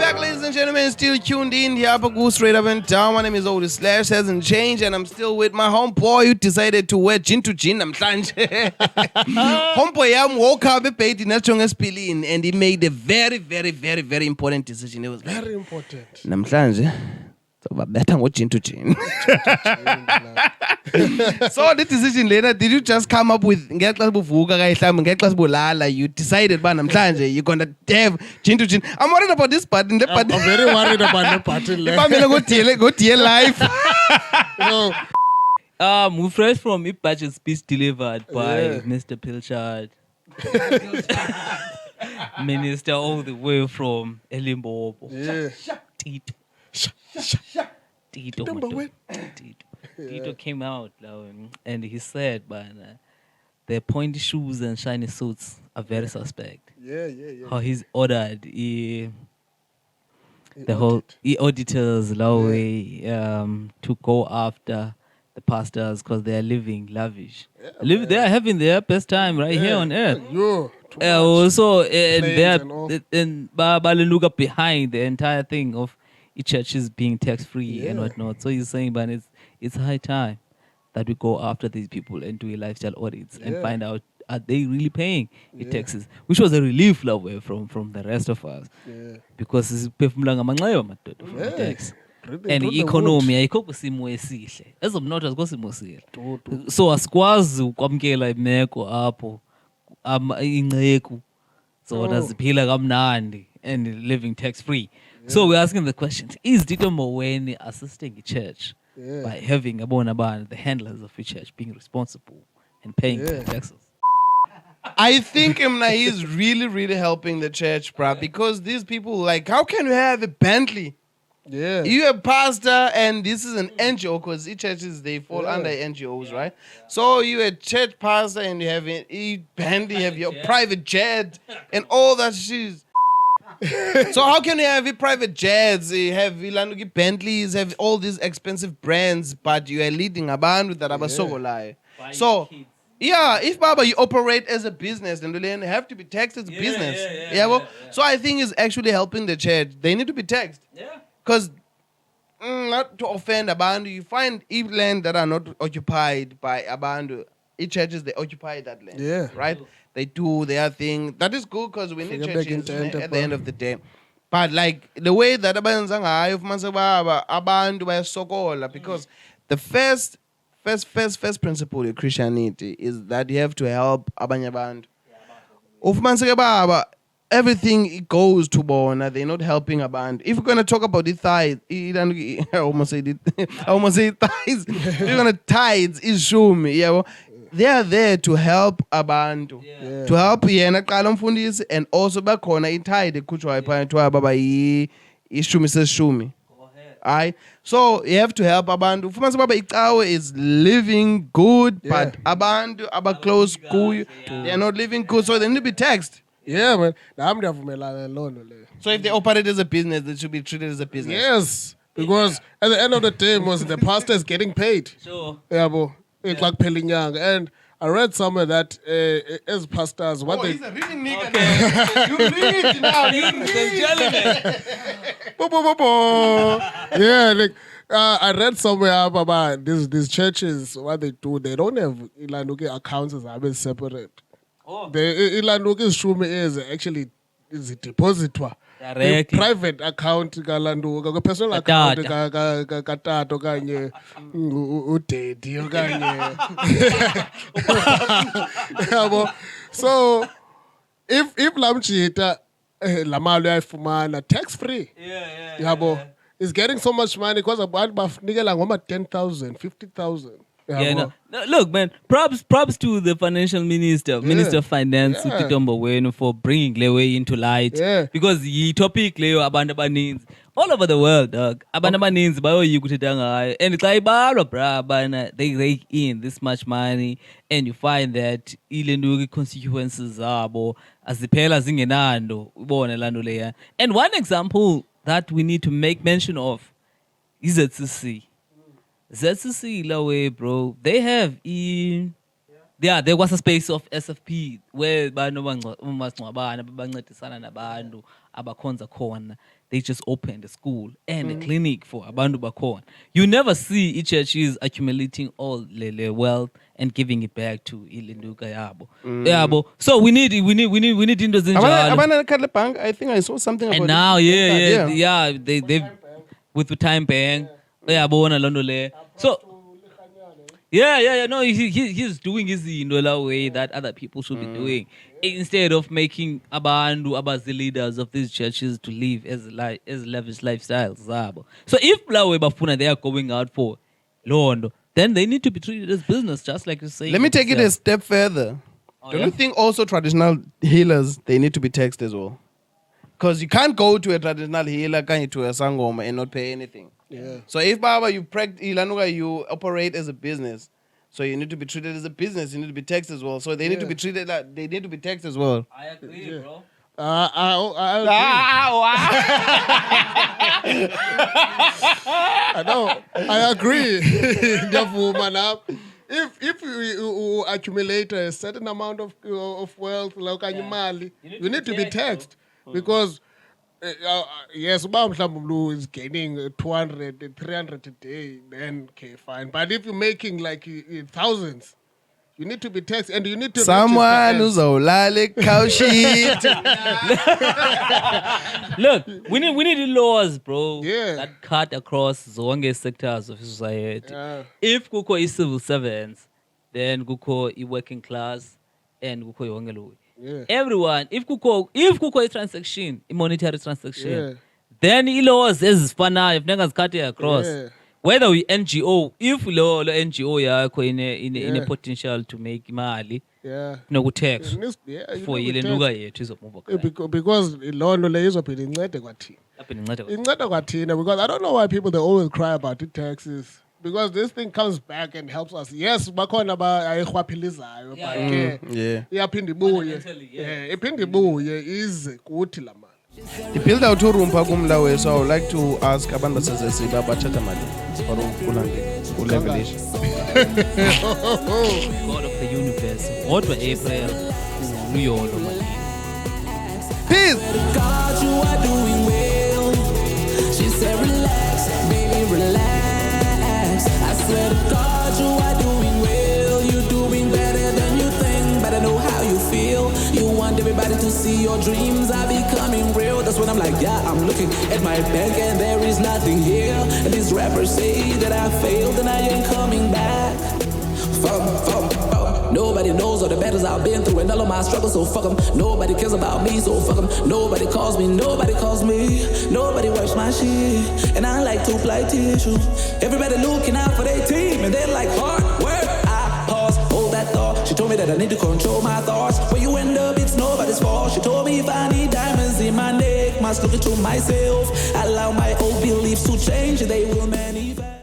back, ladies and gentlemen. Still tuned in here for Go Straight Up and Down. My name is Otis Slash. Hasn't changed, and I'm still with my homeboy who decided to wear gin to gin. Homeboy yam woke up a paid in Spilin, and he made a very, very, very, very important decision. It was very important. Namhlanje. So better go gin to gin. So the decision later, did you just come up with you decided you're gonna have gin to gin? I'm worried about this part. I'm very worried about the button. Go to your life. We fresh from a budget speech delivered by Mr. Pilchard. Minister all the way from Elimbobo. Tito. Tito came out and he said, their pointy shoes and shiny suits are very suspect. How he's ordered auditors to go after the pastors because they are living lavish. They are having their best time here on earth. Also, and look up behind the entire thing of churches being tax-free and whatnot. So he's saying, but it's high time that we go after these people and do a lifestyle audits and find out, are they really paying the taxes? Which was a relief from the rest of us. Because it's from the tax. And economy ayikho kwisimo esihle. Ezomnotho azikho simo sihle. So asikwazi ukwamkela imeko apho inceku zona ziphila kamnandi and living tax-free. So we're asking the question, is Tito Mboweni assisting the church by having the handlers of the church being responsible and paying their taxes? I think he's really, really helping the church, bruh, because these people, how can you have a Bentley? You're a pastor and this is an NGO because each churches, they fall under NGOs, right? So you're a church pastor and you have a Bentley, you have your private jet and all that shit. So how can you have private jets, have Bentleys, have all these expensive brands, but you are leading a band with that abasogolai? So, if Baba, you operate as a business, then you have to be taxed as a business. So I think it's actually helping the church. They need to be taxed. Because, not to offend Abandu, you find land that are not occupied by Abandu. Each churches, they occupy that land. Right? They do their thing. That is good because we need churches at the end of the day. But the way that abantu bayasokola, because the first principle of Christianity is that you have to help abanye abantu. Everything it goes to bona. They're not helping abantu. If we're gonna talk about the tithes, I almost say tithes. We're gonna tithes is shumi. They are there to help abantu, to help yena qala umfundisi, and also bakhona itithe ekhutshwayo phakathi kwabo baba ishumi seshumi. Alright, so you have to help abantu. Fumanise baba icawe is living good, but abantu aba close kuyo, they are not living good, so they need to be taxed. Man. So if they operate as a business, they should be treated as a business. Yes, because at the end of the day, the pastor is getting paid. Sure. It's like Pelinyang. And I read somewhere that as pastors, what they... He's a reading nigga. You read now. I read somewhere about these churches, what they do, they don't have Ilanuki accounts as separate. The Ilanuki Shumi is actually a depositor. A private account kalanduka, personal account katato kanye udedi okanye. So if lamchita lamali ayifumana tax free. Is getting so much money because abantu banikela ngoma 10,000, 50,000. Look, man, props to the financial minister, Minister of Finance, Tito Mboweni, for bringing Lewe into light. Because the topic Leo abantu abaninzi all over the world, dog. Abantu abaninzi bayoyikuthethanga ngayo. And xa ibalwa bra bana they rake in this much money and you find that ilenduki consequences zabo aziphela zingenando ubone lando leya. And one example that we need to make mention of is ZCC. ZCC, Lawe, bro, they have there was a space of SFP where they they just opened a school and a clinic for abantu bakhona. You never see churches accumulating all the wealth and giving it back to ilinduka yabo. Yabo. So we need into Abana Bank. I think I saw something about and now, it. they've with the time bank. Yeah, so no, he's doing his in the way that other people should be doing, instead of making abantu the leaders of these churches to live as lavish lifestyles. So if bafuna they are going out for londo, then they need to be treated as business, just like you say. Let me take it a step further. Don't you think also traditional healers, they need to be taxed as well? Because you can't go to a traditional healer, can you, to a sangoma and not pay anything. Yeah. So if Baba you operate as a business, so you need to be treated as a business. You need to be taxed as well. So they need to be treated like they need to be taxed as well. I agree, bro. I know. I agree. If you accumulate a certain amount of wealth, like you need to be taxed because yes, Mhlawumbe is gaining 200, 300 a day, then okay, fine. But if you're making like thousands, you need to be taxed and you need to someone who's a cow shit. Look, we need laws, bro. Yeah. That cut across zonke sectors of society. Yeah. If kukho civil servants, then kukho working class, and kukho yonke lo. Yeah. Everyone, if kukho transaction, monetary transaction, Yeah. then laws ezifanayo funeka zikhathe across. Yeah. Whether we NGO, if lo NGO yakho in a potential to make imali, Yeah. no tax Yeah, for you ile need to nduka be yethu izomove taxed. Because loo nto leyo izophinda incede kwathina. Incede kwathina because I don't know why people they always cry about the taxes. Because this thing comes back and helps us. Yes, bakhona ayirhwaphilizayo but ke iyaphinda ibuye. Iphinde ibuye ize kuthi la mali. Ndiphinda uthurumpa kumla wethu. I would like to ask abantu basezesiba bathatha mali for ulevelisha. God of the universe, kodwa April uyolo mali. Peace. God, you are doing well. She said, relax, baby, relax. I swear to God, you are doing well. You're doing better than you think, but I know how you feel. You want everybody to see your dreams are becoming real. That's when I'm like, yeah, I'm looking at my bank and there is nothing here. And these rappers say that I failed and I ain't coming back. Fuck. Nobody knows all the battles I've been through and all of my struggles, so fuck 'em. Nobody cares about me, so fuck 'em. Nobody calls me. Nobody works my shit, and I like to apply tissue. Everybody looking out for their team, and they're like, hard work. I pause, hold that thought. She told me that I need to control my thoughts. Where you end up, it's nobody's fault. She told me if I need diamonds in my neck, must look into myself. Allow my old beliefs to change, they will manifest.